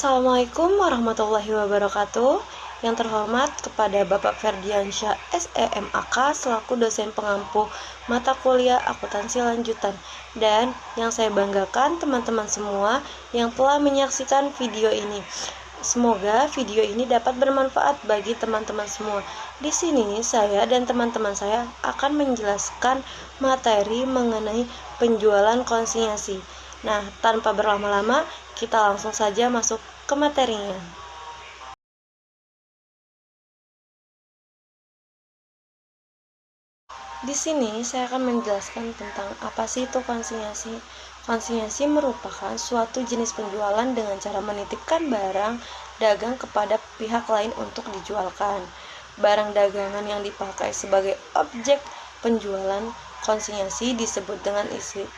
Assalamualaikum warahmatullahi wabarakatuh. Yang terhormat kepada Bapak Ferdiansyah SEMAK selaku dosen pengampu mata kuliah akuntansi lanjutan, dan yang saya banggakan teman-teman semua yang telah menyaksikan video ini. Semoga video ini dapat bermanfaat bagi teman-teman semua. Di sini saya dan teman-teman saya akan menjelaskan materi mengenai penjualan konsinyasi. Nah, tanpa berlama-lama, kita langsung saja masuk ke materinya. Di sini saya akan menjelaskan tentang apa sih itu konsinyasi. Konsinyasi merupakan suatu jenis penjualan dengan cara menitipkan barang dagang kepada pihak lain untuk dijualkan. Barang dagangan yang dipakai sebagai objek penjualan konsinyasi disebut dengan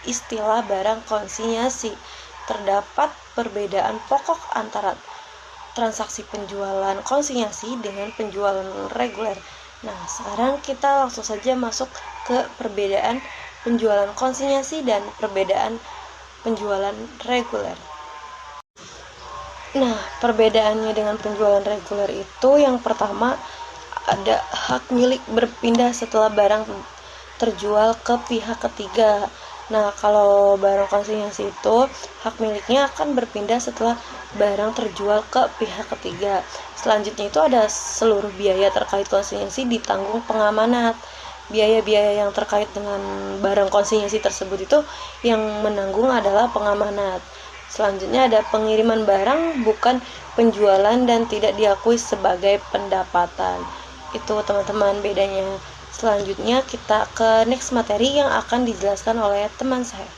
istilah barang konsinyasi. Terdapat perbedaan pokok antara transaksi penjualan konsinyasi dengan penjualan reguler. Nah, sekarang kita langsung saja masuk ke perbedaan penjualan konsinyasi dan perbedaan penjualan reguler. Nah, perbedaannya dengan penjualan reguler itu yang pertama ada hak milik berpindah setelah barang terjual ke pihak ketiga. Nah, kalau barang konsinyasi itu hak miliknya akan berpindah setelah barang terjual ke pihak ketiga. Selanjutnya itu ada seluruh biaya terkait konsinyasi ditanggung pengamanat. Biaya-biaya yang terkait dengan barang konsinyasi tersebut itu yang menanggung adalah pengamanat. Selanjutnya ada pengiriman barang bukan penjualan dan tidak diakui sebagai pendapatan. Itu teman-teman bedanya. Selanjutnya kita ke next materi yang akan dijelaskan oleh teman saya.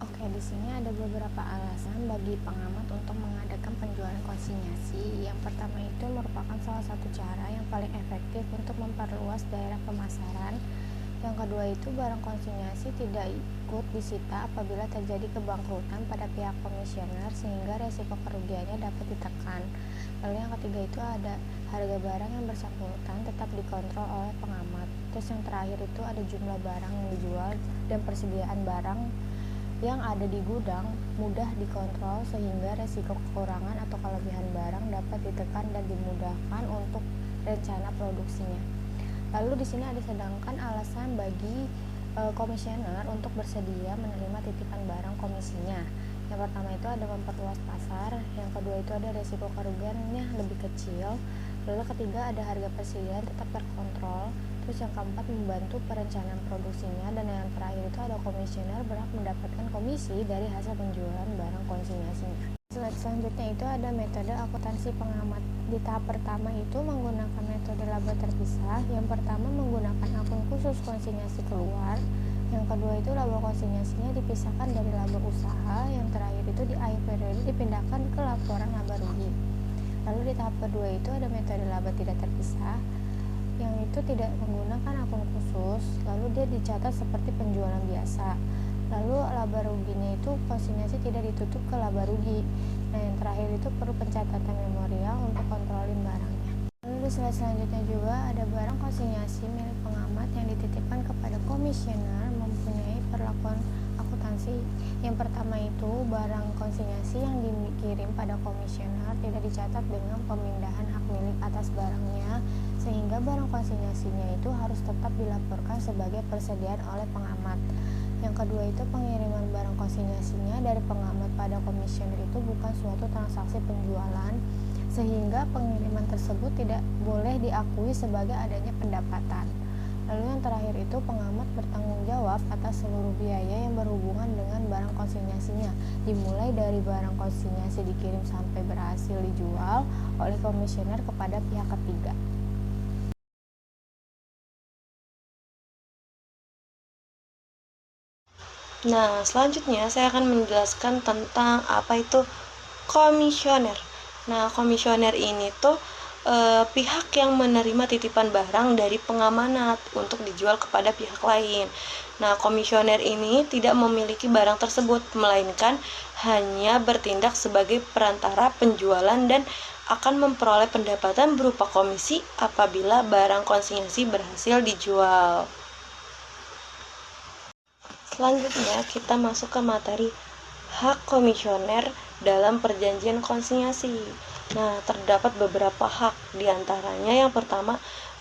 Oke, di sini ada beberapa alasan bagi pengamat untuk mengadakan penjualan konsinyasi. Yang pertama itu merupakan salah satu cara yang paling efektif untuk memperluas daerah pemasaran. Yang kedua itu barang konsinyasi tidak ikut disita apabila terjadi kebangkrutan pada pihak komisioner sehingga resiko kerugiannya dapat ditekan. Lalu yang ketiga itu ada harga barang yang bersangkutan tetap dikontrol oleh pengamat. Terus yang terakhir itu ada jumlah barang yang dijual dan persediaan barang yang ada di gudang mudah dikontrol sehingga resiko kekurangan atau kelebihan barang dapat ditekan dan dimudahkan untuk rencana produksinya. Lalu di sini ada sedangkan alasan bagi komisioner untuk bersedia menerima titipan barang komisinya. Yang pertama itu ada memperluas pasar, yang kedua itu ada resiko kerugiannya lebih kecil, lalu ketiga ada harga persediaan tetap terkontrol, terus yang keempat membantu perencanaan produksinya, dan yang terakhir itu ada komisioner berhak mendapatkan komisi dari hasil penjualan barang konsinyasinya. Selanjutnya itu ada metode akuntansi pengamat. Di tahap pertama itu menggunakan metode laba terpisah. Yang pertama menggunakan akun khusus konsinyasi keluar. Yang kedua itu laba konsinyasinya dipisahkan dari laba usaha. Yang terakhir itu di akhir periode dipindahkan ke laporan laba rugi. Lalu di tahap kedua itu ada metode laba tidak terpisah, yang itu tidak menggunakan akun khusus, lalu dia dicatat seperti penjualan biasa. Lalu laba ruginya itu konsinyasi tidak ditutup ke laba rugi. Nah, yang terakhir itu perlu pencatatan memorial untuk kontrolin barangnya. Lalu di slide selanjutnya juga ada barang konsinyasi milik pengamat yang dititipkan kepada komisioner mempunyai perlakuan akuntansi. Yang pertama itu barang konsinyasi yang dikirim pada komisioner tidak dicatat dengan pemindahan hak milik atas barangnya, sehingga barang konsinyasinya itu harus tetap dilaporkan sebagai persediaan oleh pengamat. Yang kedua itu pengiriman barang konsinyasinya dari pengamat pada komisioner itu bukan suatu transaksi penjualan, sehingga pengiriman tersebut tidak boleh diakui sebagai adanya pendapatan. Lalu yang terakhir itu pengamat bertanggung jawab atas seluruh biaya yang berhubungan dengan barang konsinyasinya, dimulai dari barang konsinyasi dikirim sampai berhasil dijual oleh komisioner kepada pihak ketiga. Nah, selanjutnya saya akan menjelaskan tentang apa itu komisioner. Nah, komisioner ini tuh pihak yang menerima titipan barang dari pengamanat untuk dijual kepada pihak lain. Nah, komisioner ini tidak memiliki barang tersebut, melainkan hanya bertindak sebagai perantara penjualan dan akan memperoleh pendapatan berupa komisi apabila barang konsinyasi berhasil dijual. Selanjutnya kita masuk ke materi hak komisioner dalam perjanjian konsinyasi. Nah, terdapat beberapa hak, diantaranya yang pertama,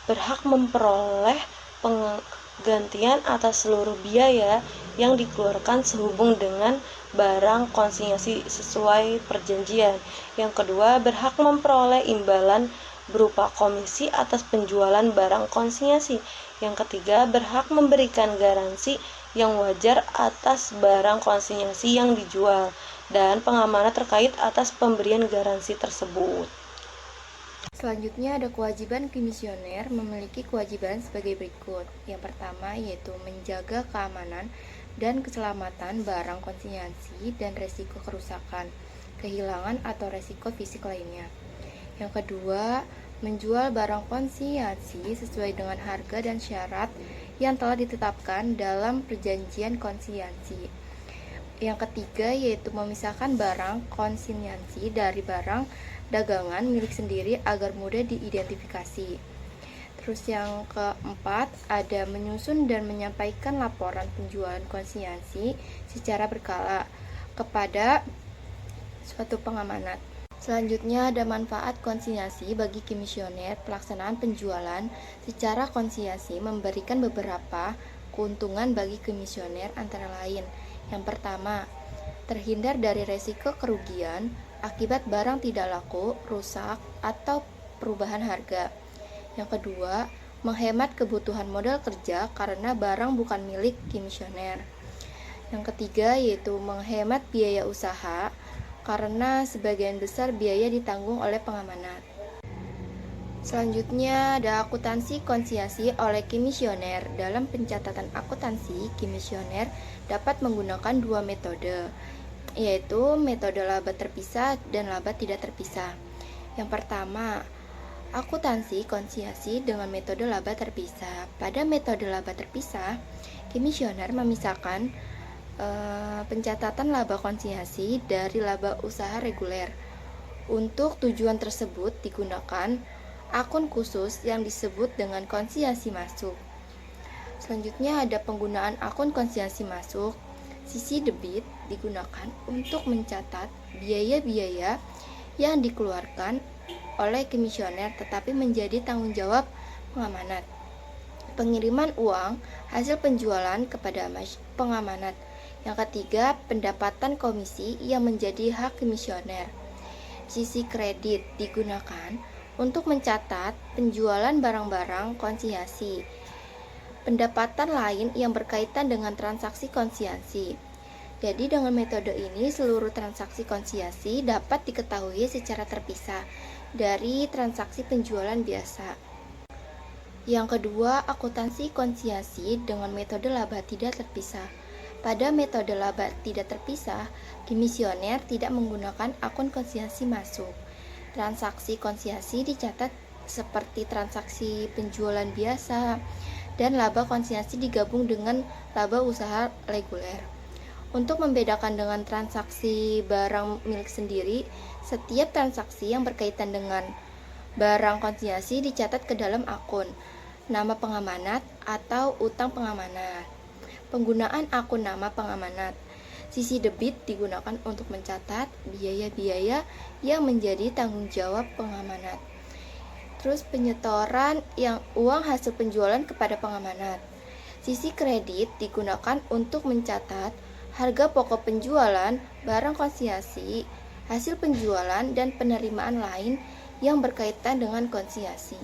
berhak memperoleh penggantian atas seluruh biaya yang dikeluarkan sehubung dengan barang konsinyasi sesuai perjanjian. Yang kedua, berhak memperoleh imbalan berupa komisi atas penjualan barang konsinyasi. Yang ketiga, berhak memberikan garansi yang wajar atas barang konsinyasi yang dijual dan pengamanan terkait atas pemberian garansi tersebut. Selanjutnya ada kewajiban komisioner memiliki kewajiban sebagai berikut. Yang pertama yaitu menjaga keamanan dan keselamatan barang konsinyasi dan resiko kerusakan, kehilangan atau resiko fisik lainnya. Yang kedua, menjual barang konsinyasi sesuai dengan harga dan syarat yang telah ditetapkan dalam perjanjian konsinyasi. Yang ketiga yaitu memisahkan barang konsinyasi dari barang dagangan milik sendiri agar mudah diidentifikasi. Terus yang keempat ada menyusun dan menyampaikan laporan penjualan konsinyasi secara berkala kepada suatu pengamanat. Selanjutnya ada manfaat konsinyasi bagi komisioner. Pelaksanaan penjualan secara konsinyasi memberikan beberapa keuntungan bagi komisioner antara lain. Yang pertama, terhindar dari resiko kerugian akibat barang tidak laku, rusak, atau perubahan harga. Yang kedua, menghemat kebutuhan modal kerja karena barang bukan milik komisioner. Yang ketiga yaitu menghemat biaya usaha karena sebagian besar biaya ditanggung oleh pengamanat. Selanjutnya ada akuntansi konsinyasi oleh komisioner. Dalam pencatatan akuntansi, komisioner dapat menggunakan dua metode, yaitu metode laba terpisah dan laba tidak terpisah. Yang pertama, akuntansi konsinyasi dengan metode laba terpisah. Pada metode laba terpisah, komisioner memisahkan pencatatan laba konsinyasi dari laba usaha reguler. Untuk tujuan tersebut digunakan akun khusus yang disebut dengan konsinyasi masuk. Selanjutnya ada penggunaan akun konsinyasi masuk. Sisi debit digunakan untuk mencatat biaya-biaya yang dikeluarkan oleh komisioner tetapi menjadi tanggung jawab pengamanat. Pengiriman uang hasil penjualan kepada pengamanat. Yang ketiga, pendapatan komisi yang menjadi hak komisioner. Sisi kredit digunakan untuk mencatat penjualan barang-barang konsinyasi. Pendapatan lain yang berkaitan dengan transaksi konsinyasi. Jadi dengan metode ini seluruh transaksi konsinyasi dapat diketahui secara terpisah dari transaksi penjualan biasa. Yang kedua, akuntansi konsinyasi dengan metode laba tidak terpisah. Pada metode laba tidak terpisah, komisioner tidak menggunakan akun konsinyasi masuk. Transaksi konsinyasi dicatat seperti transaksi penjualan biasa dan laba konsinyasi digabung dengan laba usaha reguler. Untuk membedakan dengan transaksi barang milik sendiri, setiap transaksi yang berkaitan dengan barang konsinyasi dicatat ke dalam akun, nama pengamanat atau utang pengamanat. Penggunaan akun nama pengamanat. Sisi debit digunakan untuk mencatat biaya-biaya yang menjadi tanggung jawab pengamanat. Terus penyetoran yang uang hasil penjualan kepada pengamanat. Sisi kredit digunakan untuk mencatat harga pokok penjualan, barang konsinyasi, hasil penjualan, dan penerimaan lain yang berkaitan dengan konsinyasi.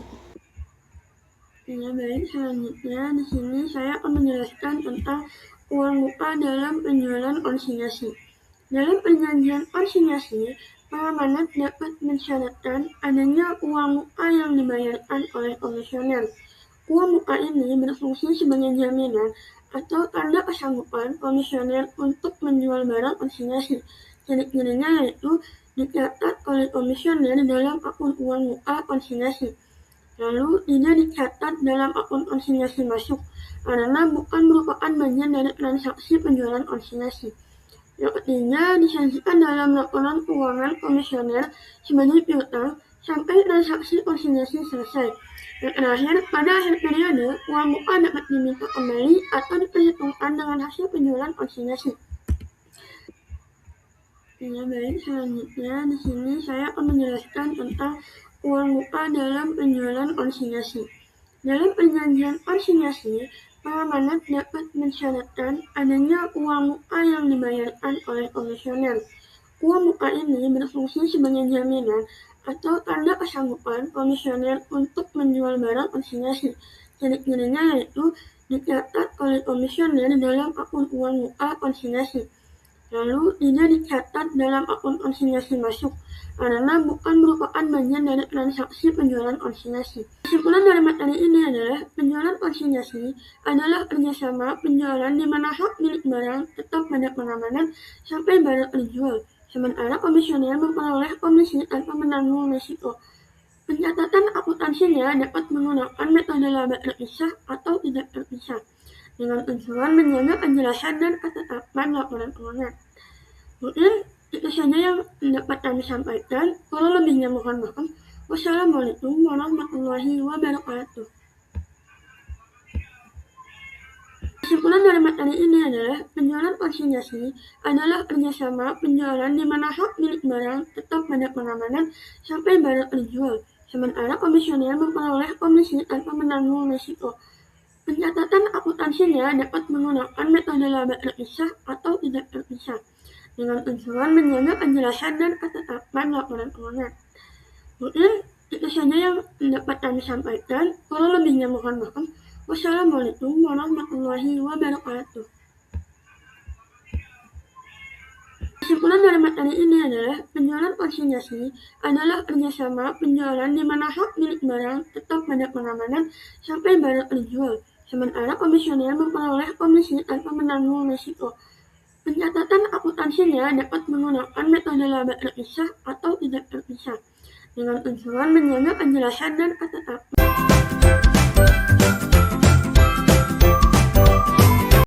Ya, baik, selanjutnya di sini saya akan menjelaskan tentang uang muka dalam penjualan konsinyasi. Dalam perjanjian konsinyasi, pengamanat dapat mensyaratkan adanya uang muka yang dibayarkan oleh komisioner. Uang muka ini berfungsi sebagai jaminan atau tanda kesanggupan komisioner untuk menjual barang konsinyasi. Ciri-cirinya yaitu dicatat oleh komisioner dalam akun uang muka konsinyasi. Lalu tidak dicatat dalam akun konsinyasi masuk karena bukan merupakan bagian dari transaksi penjualan konsinyasi. Yang ketiga, disajikan dalam laporan keuangan komisioner sebagai piutang sampai transaksi konsinyasi selesai. Yang terakhir, pada akhir periode, uang muka dapat diminta kembali atau diperhitungkan dengan hasil penjualan konsinyasi. Ya, baik. Selanjutnya di sini saya akan menjelaskan tentang uang muka dalam penjualan konsinyasi. Dalam perjanjian konsinyasi, pengamanat dapat mensyaratkan adanya uang muka yang dibayarkan oleh komisioner. Uang muka ini berfungsi sebagai jaminan atau tanda kesanggupan komisioner untuk menjual barang konsinyasi. Ciri-cirinya yaitu dicatat oleh komisioner dalam akun uang muka konsinyasi. Lalu tidak dicatat dalam akun konsinyasi masuk, karena bukan merupakan bagian dari transaksi penjualan konsinyasi. Kesimpulan dari materi ini adalah penjualan konsinyasi adalah kerjasama penjualan di mana hak milik barang tetap pada pengamanan sampai barang terjual, sementara komisioner memperoleh komisi tanpa menanggung risiko. Pencatatan akuntansinya dapat menggunakan metode laba terpisah atau tidak terpisah, dengan tujuan menjaga kejelasan dan ketetapan laporan keuangan. Mungkin itu saja yang dapat kami sampaikan. Kalau lebihnya mohon maaf. Wassalamualaikum warahmatullahi wabarakatuh. Kesimpulan dari materi ini adalah penjualan konsinyasi adalah kerjasama penjualan di mana hak milik barang tetap pada pengamanan sampai barang terjual, sementara komisioner memperoleh komisi tanpa menanggung risiko. Pencatatan akuntansinya dapat menggunakan metode laba terpisah atau tidak terpisah, dengan tujuan menjaga kejelasan dan ketetapan laporan keuangan. Mungkin itu saja yang dapat kami sampaikan. Kalau lebihnya mohon maaf. Wassalamualaikum warahmatullahi wabarakatuh. Kesimpulan dari materi ini adalah penjualan konsinyasi adalah kerjasama penjualan di mana hak milik barang tetap pada pengamanan sampai barang terjual, sementara komisioner memperoleh komisi tanpa menanggung risiko. Pencatatan akuntansinya dapat menggunakan metode laba terpisah atau tidak terpisah, dengan tujuan menjaga kejelasan dan ketetapan.